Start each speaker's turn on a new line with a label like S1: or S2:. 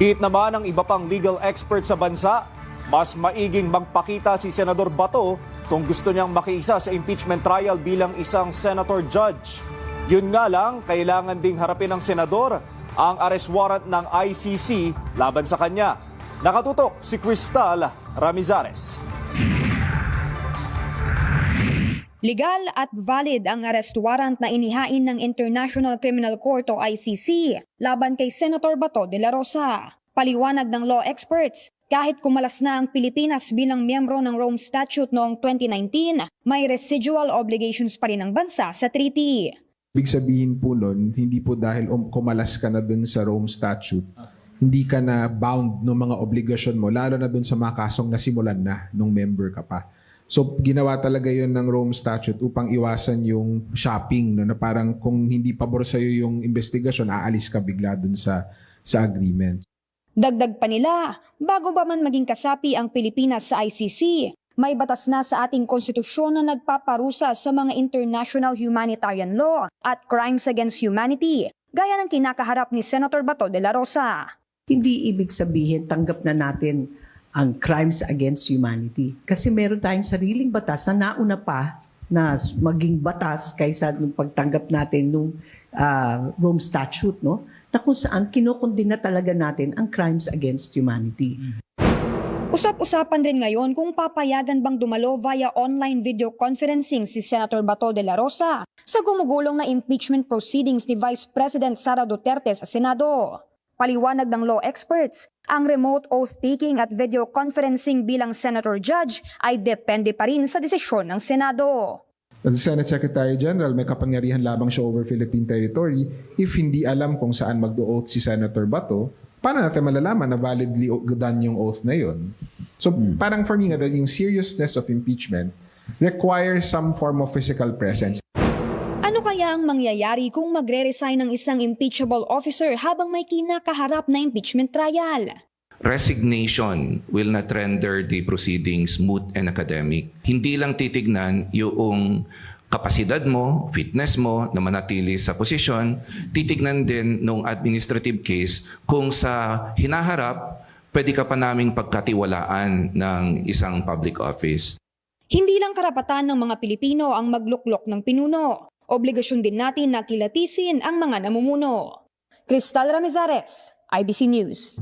S1: Hit naman ng iba pang legal expert sa bansa, mas maiging magpakita si Senador Bato kung gusto niyang makiisa sa impeachment trial bilang isang senator judge. Yun nga lang, kailangan ding harapin ng senador ang arrest warrant ng ICC laban sa kanya. Nakatutok si Cristal Ramizares.
S2: Legal at valid ang arrest warrant na inihain ng International Criminal Court o ICC laban kay Senator Bato de la Rosa. Paliwanag ng law experts, kahit kumalas na ang Pilipinas bilang miyembro ng Rome Statute noong 2019, may residual obligations pa rin ang bansa sa treaty.
S3: Ibig sabihin po nun, hindi po dahil kumalas ka na dun sa Rome Statute, hindi ka na bound ng mga obligasyon mo, lalo na dun sa mga kasong nasimulan na nung member ka pa. So ginawa talaga yun ng Rome Statute upang iwasan yung shopping, no, na parang kung hindi pabor sa'yo yung investigasyon, aalis ka bigla dun sa agreement.
S2: Dagdag pa nila, bago ba man maging kasapi ang Pilipinas sa ICC, may batas na sa ating konstitusyon na nagpaparusa sa mga international humanitarian law at crimes against humanity, gaya ng kinakaharap ni Senator Bato de la Rosa.
S4: Hindi ibig sabihin tanggap na natin ang crimes against humanity. Kasi meron tayong sariling batas na nauna pa na maging batas kaysa nung pagtanggap natin nung Rome Statute, no? Na kung saan kinokondena talaga natin ang crimes against humanity.
S2: Usap-usapan rin ngayon kung papayagan bang dumalo via online video conferencing si Senator Bato de la Rosa sa gumugulong na impeachment proceedings ni Vice President Sara Duterte sa Senado. Paliwanag ng law experts, ang remote oath-taking at video conferencing bilang senator judge ay depende pa rin sa desisyon ng Senado.
S3: As the Senate Secretary General, may kapangyarihan lamang siya over Philippine territory. If hindi alam kung saan mag-do-oath si Senator Bato, paano natin malalaman na validly done yung oath na yun? So parang for me, yung seriousness of impeachment requires some form of physical presence.
S2: Ano kaya ang mangyayari kung magre-resign ng isang impeachable officer habang may kinakaharap na impeachment trial?
S5: Resignation will not render the proceedings moot and academic. Hindi lang titignan yung kapasidad mo, fitness mo na manatili sa posisyon, titignan din nung administrative case kung sa hinaharap, pwede ka pa naming pagkatiwalaan ng isang public office.
S2: Hindi lang karapatan ng mga Pilipino ang magluklok ng pinuno. Obligasyon din natin na kilatisin ang mga namumuno. Cristal Ramizares, IBC News.